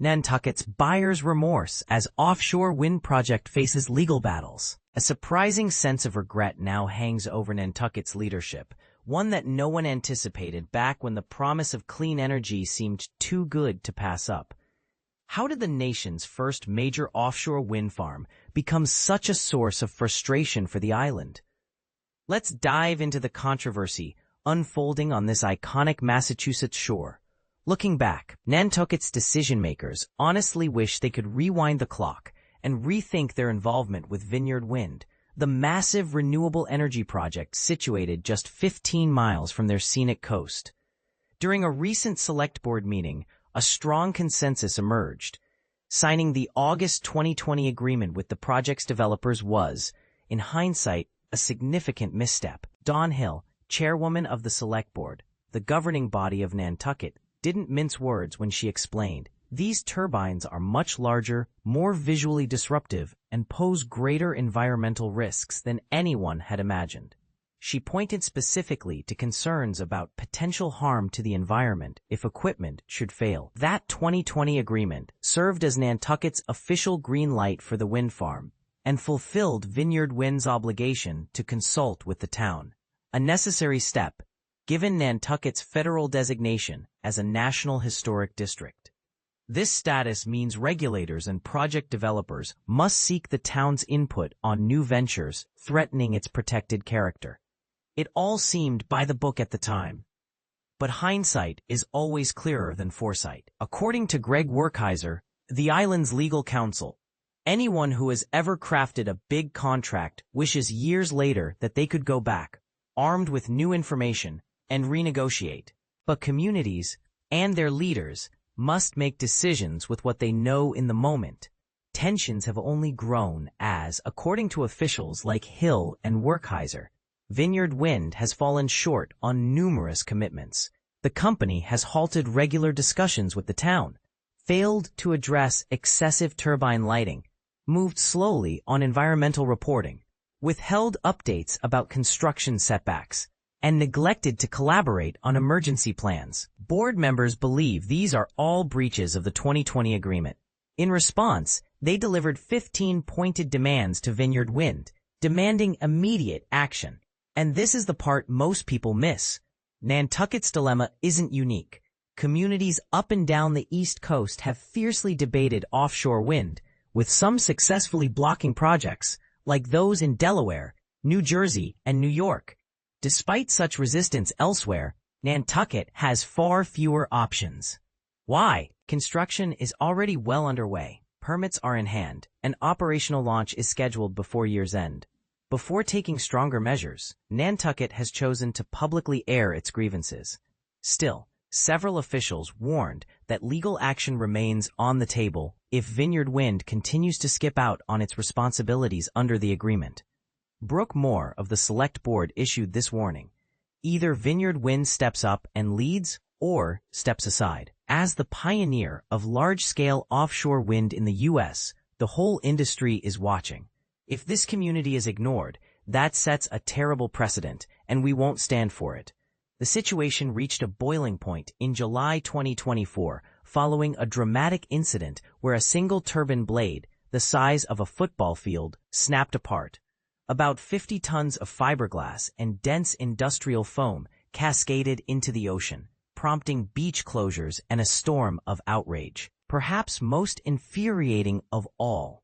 Nantucket's buyer's remorse as offshore wind project faces legal battles. A surprising sense of regret now hangs over Nantucket's leadership, one that no one anticipated back when the promise of clean energy seemed too good to pass up. How did the nation's first major offshore wind farm become such a source of frustration for the island? Let's dive into the controversy unfolding on this iconic Massachusetts shore. Looking back, Nantucket's decision-makers honestly wish they could rewind the clock and rethink their involvement with Vineyard Wind, the massive renewable energy project situated just 15 miles from their scenic coast. During a recent select board meeting, a strong consensus emerged. Signing the August 2020 agreement with the project's developers was, in hindsight, a significant misstep. Dawn Hill, chairwoman of the select board, the governing body of Nantucket, didn't mince words when she explained, "These turbines are much larger, more visually disruptive, and pose greater environmental risks than anyone had imagined." She pointed specifically to concerns about potential harm to the environment if equipment should fail. That 2020 agreement served as Nantucket's official green light for the wind farm and fulfilled Vineyard Wind's obligation to consult with the town, a necessary step given Nantucket's federal designation as a National Historic District. This status means regulators and project developers must seek the town's input on new ventures threatening its protected character. It all seemed by the book at the time. But hindsight is always clearer than foresight. According to Greg Werkheiser, the island's legal counsel, anyone who has ever crafted a big contract wishes years later that they could go back, armed with new information, and renegotiate. But communities and their leaders must make decisions with what they know in the moment. Tensions have only grown as, according to officials like Hill and Werkheiser, Vineyard Wind has fallen short on numerous commitments. The company has halted regular discussions with the town, failed to address excessive turbine lighting, moved slowly on environmental reporting, withheld updates about construction setbacks, and neglected to collaborate on emergency plans. Board members believe these are all breaches of the 2020 agreement. In response, they delivered 15 pointed demands to Vineyard Wind, demanding immediate action. And this is the part most people miss. Nantucket's dilemma isn't unique. Communities up and down the East Coast have fiercely debated offshore wind, with some successfully blocking projects, like those in Delaware, New Jersey, and New York. Despite such resistance elsewhere, Nantucket has far fewer options. Why? Construction is already well underway, permits are in hand, and operational launch is scheduled before year's end. Before taking stronger measures, Nantucket has chosen to publicly air its grievances. Still, several officials warned that legal action remains on the table if Vineyard Wind continues to skip out on its responsibilities under the agreement. Brooke Moore of the Select Board issued this warning. Either Vineyard Wind steps up and leads or steps aside. As the pioneer of large-scale offshore wind in the U.S., the whole industry is watching. If this community is ignored, that sets a terrible precedent, and we won't stand for it. The situation reached a boiling point in July 2024 following a dramatic incident where a single turbine blade, the size of a football field, snapped apart. About 50 tons of fiberglass and dense industrial foam cascaded into the ocean, prompting beach closures and a storm of outrage. Perhaps most infuriating of all,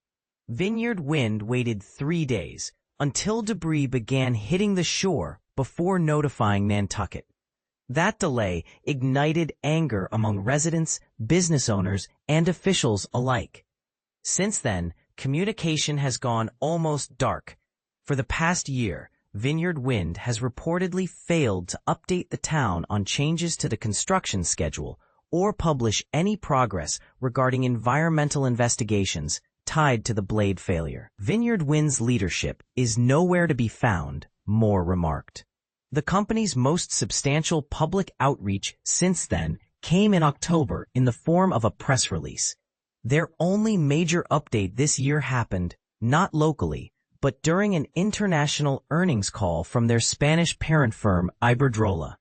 Vineyard Wind waited 3 days until debris began hitting the shore before notifying Nantucket. That delay ignited anger among residents, business owners, and officials alike. Since then, communication has gone almost dark. For the past year, Vineyard Wind has reportedly failed to update the town on changes to the construction schedule or publish any progress regarding environmental investigations tied to the blade failure. Vineyard Wind's leadership is nowhere to be found, Moore remarked. The company's most substantial public outreach since then came in October in the form of a press release. Their only major update this year happened, not locally, but during an international earnings call from their Spanish parent firm Iberdrola.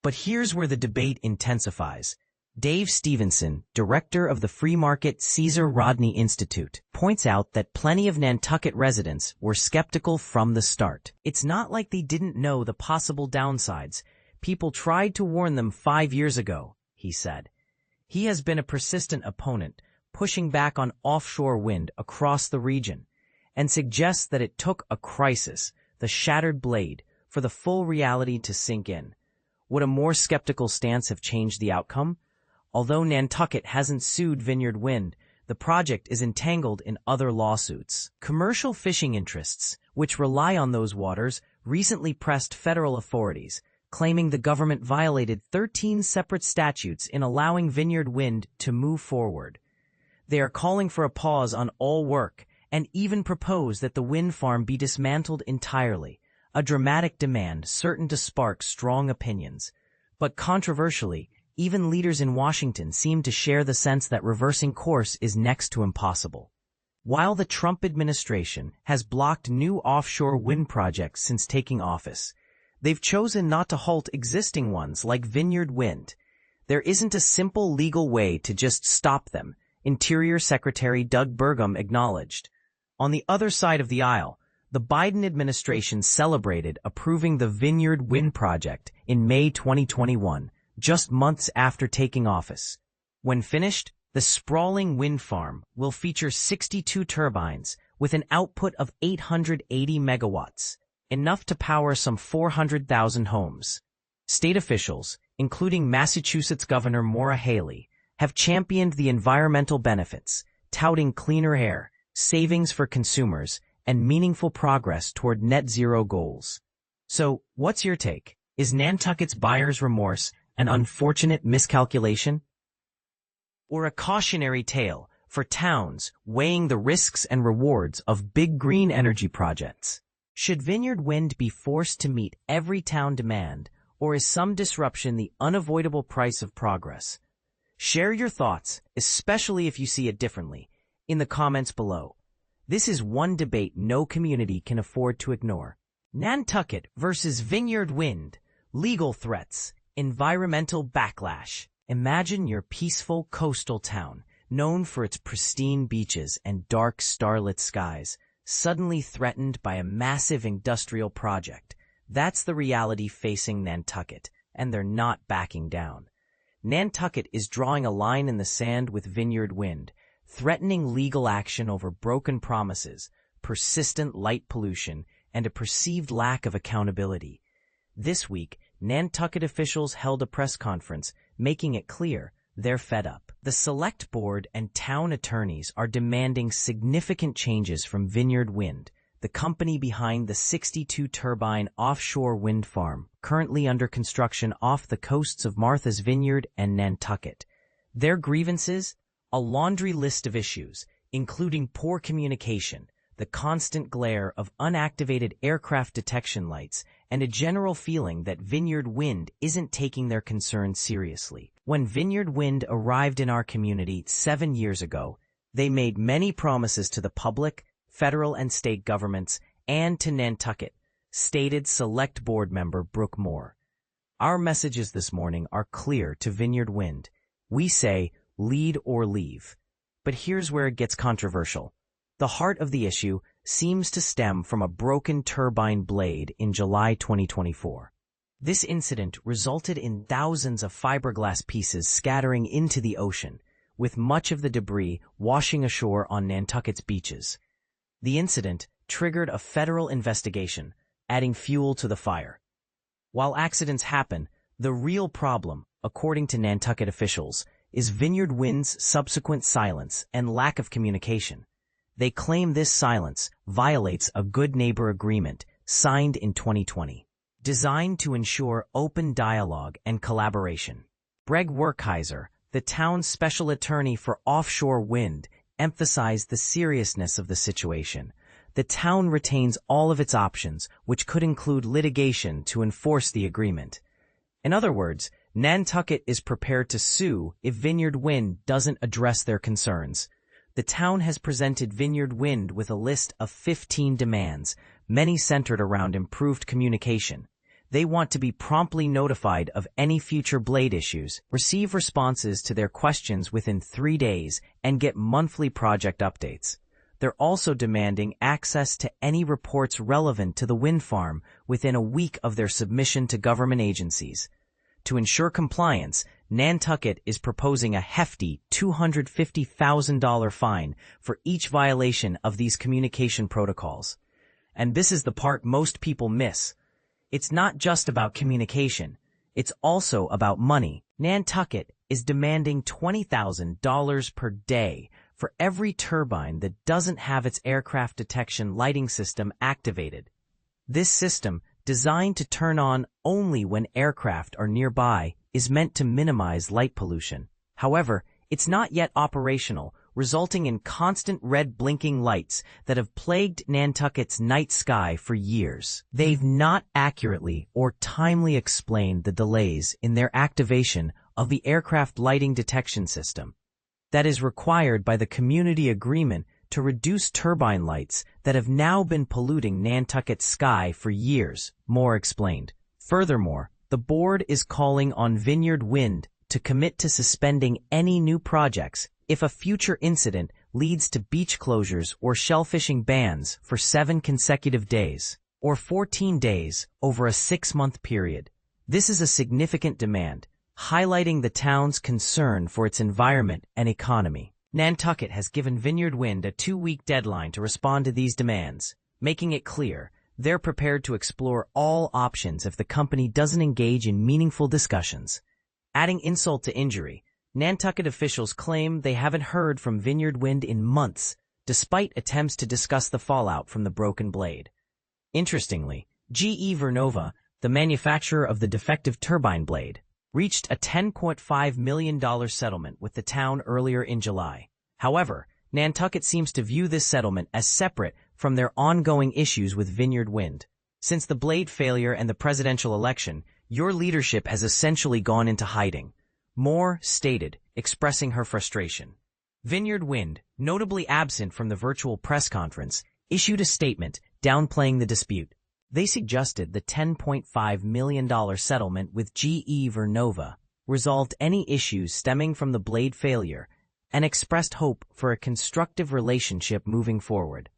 But here's where the debate intensifies. Dave Stevenson, director of the free market Caesar Rodney Institute, points out that plenty of Nantucket residents were skeptical from the start. It's not like they didn't know the possible downsides. People tried to warn them 5 years ago, he said. He has been a persistent opponent, pushing back on offshore wind across the region, and suggests that it took a crisis, the shattered blade, for the full reality to sink in. Would a more skeptical stance have changed the outcome? Although Nantucket hasn't sued Vineyard Wind, the project is entangled in other lawsuits. Commercial fishing interests, which rely on those waters, recently pressed federal authorities, claiming the government violated 13 separate statutes in allowing Vineyard Wind to move forward. They are calling for a pause on all work and even propose that the wind farm be dismantled entirely, a dramatic demand certain to spark strong opinions. But controversially, even leaders in Washington seem to share the sense that reversing course is next to impossible. While the Trump administration has blocked new offshore wind projects since taking office, they've chosen not to halt existing ones like Vineyard Wind. There isn't a simple legal way to just stop them, Interior Secretary Doug Burgum acknowledged. On the other side of the aisle, the Biden administration celebrated approving the Vineyard Wind project in May 2021, just months after taking office. When finished, the sprawling wind farm will feature 62 turbines with an output of 880 megawatts, enough to power some 400,000 homes. State officials, including Massachusetts Governor Maura Haley, have championed the environmental benefits, touting cleaner air, savings for consumers, and meaningful progress toward net zero goals. So, what's your take? Is Nantucket's buyer's remorse an unfortunate miscalculation? Or a cautionary tale for towns weighing the risks and rewards of big green energy projects? Should Vineyard Wind be forced to meet every town demand, or is some disruption the unavoidable price of progress? Share your thoughts, especially if you see it differently, in the comments below. This is one debate no community can afford to ignore. Nantucket versus Vineyard Wind, legal threats, environmental backlash. Imagine your peaceful coastal town, known for its pristine beaches and dark starlit skies, suddenly threatened by a massive industrial project. That's the reality facing Nantucket, and they're not backing down. Nantucket is drawing a line in the sand with Vineyard Wind, threatening legal action over broken promises, persistent light pollution, and a perceived lack of accountability. This week, Nantucket officials held a press conference, making it clear they're fed up. The select board and town attorneys are demanding significant changes from Vineyard Wind, the company behind the 62-turbine offshore wind farm, currently under construction off the coasts of Martha's Vineyard and Nantucket. Their grievances? A laundry list of issues, including poor communication, the constant glare of unactivated aircraft detection lights, and a general feeling that Vineyard Wind isn't taking their concerns seriously. When Vineyard Wind arrived in our community 7 years ago, they made many promises to the public, federal and state governments, and to Nantucket, stated Select Board member Brooke Moore. Our messages this morning are clear to Vineyard Wind. We say, lead or leave. But here's where it gets controversial. The heart of the issue seems to stem from a broken turbine blade in July 2024. This incident resulted in thousands of fiberglass pieces scattering into the ocean, with much of the debris washing ashore on Nantucket's beaches. The incident triggered a federal investigation, adding fuel to the fire. While accidents happen, the real problem, according to Nantucket officials, is Vineyard Wind's subsequent silence and lack of communication. They claim this silence violates a good neighbor agreement signed in 2020, designed to ensure open dialogue and collaboration. Greg Werkheiser, the town's special attorney for offshore wind, emphasized the seriousness of the situation. The town retains all of its options, which could include litigation to enforce the agreement. In other words, Nantucket is prepared to sue if Vineyard Wind doesn't address their concerns. The town has presented Vineyard Wind with a list of 15 demands, many centered around improved communication. They want to be promptly notified of any future blade issues, receive responses to their questions within 3 days, and get monthly project updates. They're also demanding access to any reports relevant to the wind farm within a week of their submission to government agencies. To ensure compliance, Nantucket is proposing a hefty $250,000 fine for each violation of these communication protocols. And this is the part most people miss. It's not just about communication. It's also about money. Nantucket is demanding $20,000 per day for every turbine that doesn't have its aircraft detection lighting system activated. This system, designed to turn on only when aircraft are nearby, is meant to minimize light pollution. However, it's not yet operational, resulting in constant red blinking lights that have plagued Nantucket's night sky for years. They've not accurately or timely explained the delays in their activation of the aircraft lighting detection system that is required by the community agreement to reduce turbine lights that have now been polluting Nantucket's sky for years, Moore explained. Furthermore, the board is calling on Vineyard Wind to commit to suspending any new projects if a future incident leads to beach closures or shellfishing bans for 7 consecutive days, or 14 days over a 6-month period. This is a significant demand, highlighting the town's concern for its environment and economy. Nantucket has given Vineyard Wind a 2-week deadline to respond to these demands, making it clear they're prepared to explore all options if the company doesn't engage in meaningful discussions. Adding insult to injury, Nantucket officials claim they haven't heard from Vineyard Wind in months, despite attempts to discuss the fallout from the broken blade. Interestingly, GE Vernova, the manufacturer of the defective turbine blade, reached a $10.5 million settlement with the town earlier in July. However, Nantucket seems to view this settlement as separate from their ongoing issues with Vineyard Wind. Since the blade failure and the presidential election, your leadership has essentially gone into hiding, Moore stated, expressing her frustration. Vineyard Wind, notably absent from the virtual press conference, issued a statement downplaying the dispute. They suggested the $10.5 million settlement with GE Vernova resolved any issues stemming from the blade failure and expressed hope for a constructive relationship moving forward.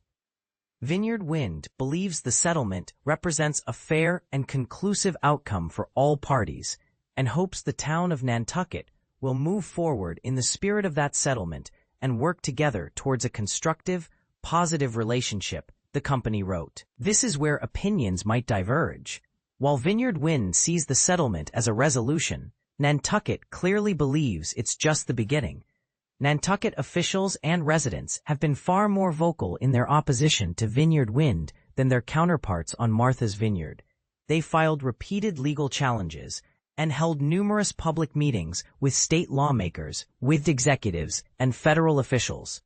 Vineyard Wind believes the settlement represents a fair and conclusive outcome for all parties and hopes the town of Nantucket will move forward in the spirit of that settlement and work together towards a constructive, positive relationship, the company wrote. This is where opinions might diverge. While Vineyard Wind sees the settlement as a resolution, Nantucket clearly believes it's just the beginning. Nantucket officials and residents have been far more vocal in their opposition to Vineyard Wind than their counterparts on Martha's Vineyard. They filed repeated legal challenges and held numerous public meetings with state lawmakers, with executives, and federal officials.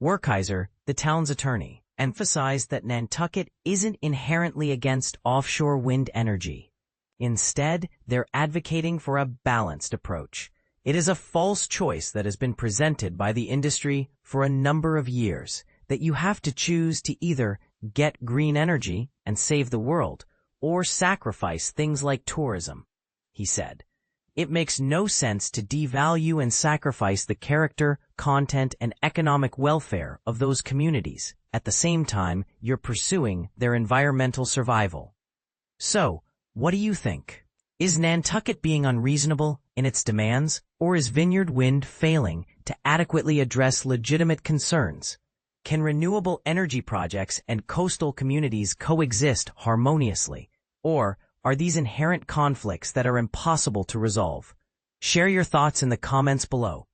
Werkheiser, the town's attorney, emphasized that Nantucket isn't inherently against offshore wind energy. Instead, they're advocating for a balanced approach. It is a false choice that has been presented by the industry for a number of years, that you have to choose to either get green energy and save the world, or sacrifice things like tourism, he said. It makes no sense to devalue and sacrifice the character, content, and economic welfare of those communities. At the same time, you're pursuing their environmental survival. So, what do you think? Is Nantucket being unreasonable in its demands, or is Vineyard Wind failing to adequately address legitimate concerns? Can renewable energy projects and coastal communities coexist harmoniously, or are these inherent conflicts that are impossible to resolve? Share your thoughts in the comments below.